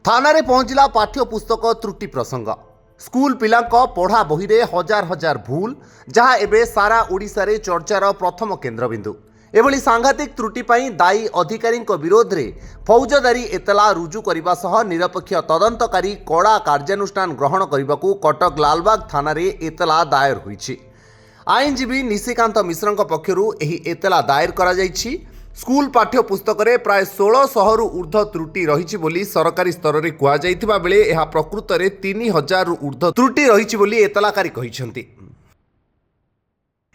थाना रे पहुंचला पाठ्य पुस्तक त्रुटि प्रसंग। स्कूल पिलांक पढ़ा बही रे हजार हजार भूल, जहाँ एबे सारा ओडिशा रे चर्चार प्रथम केन्द्रबिंदु। एभली सांघातिक त्रुटि पई दायी अधिकारी विरोध में फौजदारी एतला रुजु करने सह निरपेक्ष तदंतकारी कड़ा कार्यानुष्ठान ग्रहण करने को कटक लालबाग थाना रे एतला दायर होईछि। आईनजीवी निशिकांत मिश्र पक्षरु एही एतला दायर करा जायछि। स्कूल पाठ्य पुस्तक रे प्राय 1600 रु ऊर्ध्व त्रुटि रहिछि बोली सरकारी स्तर रे कुआ जायथिबा बेले एहा प्रकृत रे 3000 रु ऊर्ध्व त्रुटि रहिछि बोली एतलाकारी कहिसंती।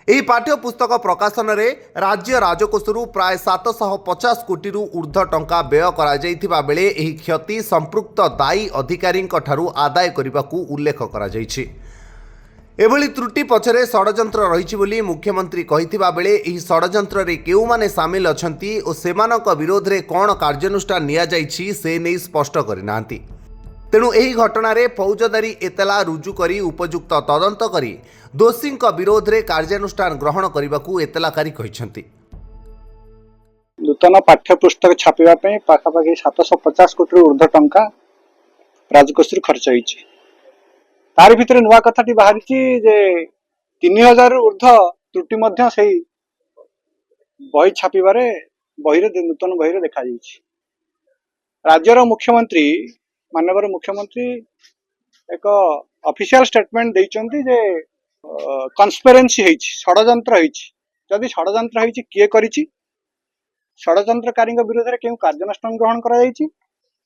एही पाठ्य पुस्तक प्रकाशन रे राज्य राजकोषरु प्राय 750 कोटी रु ऊर्ध्व टंका व्यय करा जायथिबा बेले एही क्षति संपृक्त दायी अधिकारींक ठारु आदाय करिबाकू उल्लेख करा जायछि। एभली त्रुटि पछरे षडयंत्र रहिछि बोली मुख्यमंत्री कहिथिबा बेले एही षडयंत्र रे केउमाने सामिल अछंती ओ सेमानक विरोध रे कोन कार्यानुष्ठान निया जायछि से नै स्पष्ट करिनांती। तेणु एही घटना रे फौजदारी एतला रुजु करी उपयुक्त तदंत करी दोषींक विरोध रे कार्यानुष्ठान ग्रहण करिबाकू एतलाकारी कहिसंती। नूतन पाठ्यपुस्तक छापिबा पई पाखापाखि 750 कोटी ऊर्ध्व टंका राजकोषरु खर्च होईछि। तार भितर नुआ कथाटी बाहरी जे 3000 ऊर्ध्व त्रुटि मध्य से बही छापिबारे नूतन बही देखा जाइछि। राज्यर मुख्यमंत्री माननीय मुख्यमंत्री एक ऑफिशियल स्टेटमेंट देइचंती जे कन्स्पिरेंसी होइछि, षडयंत्र होइछि। जदि षडयंत्र होइछि किए करिछि, षडयंत्रकारी विरोध में केउ कार्यानुष्ठान ग्रहण करा जाइछि,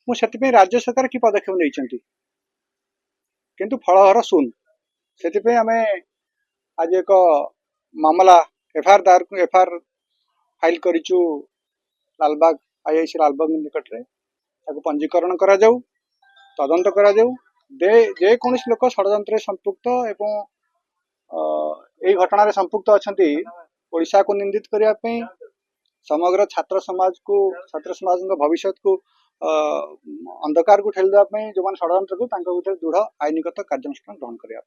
मु सेतिपई राज्य सरकार की पदक्षेप नेइचंती किंतु फलहर शून्य। से आम आज एक मामला एफआईआर फाइल करिचु लालबाग आईआईसी लालबाग निकट रे। ताको पंजीकरण करा जाऊ, तदंत करा जाऊ। जे कौनसी लोक षडयंत्र संपुक्त एवं एई घटना रे संपुक्त अछंती ओडिशा को निंदित करिया पई, समग्र छात्र समाज भविष्य को अंधकार को ठेल देवा जो मान षडयंत्र को विरुद्ध दृढ़ आईनगत कार्यानुष्ठान ग्रहण करिया।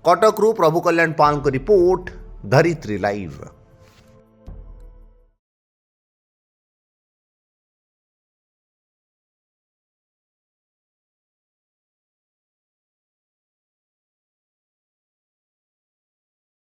कटक रु प्रभु कल्याण पाल रिपोर्ट, धरित्री लाइव।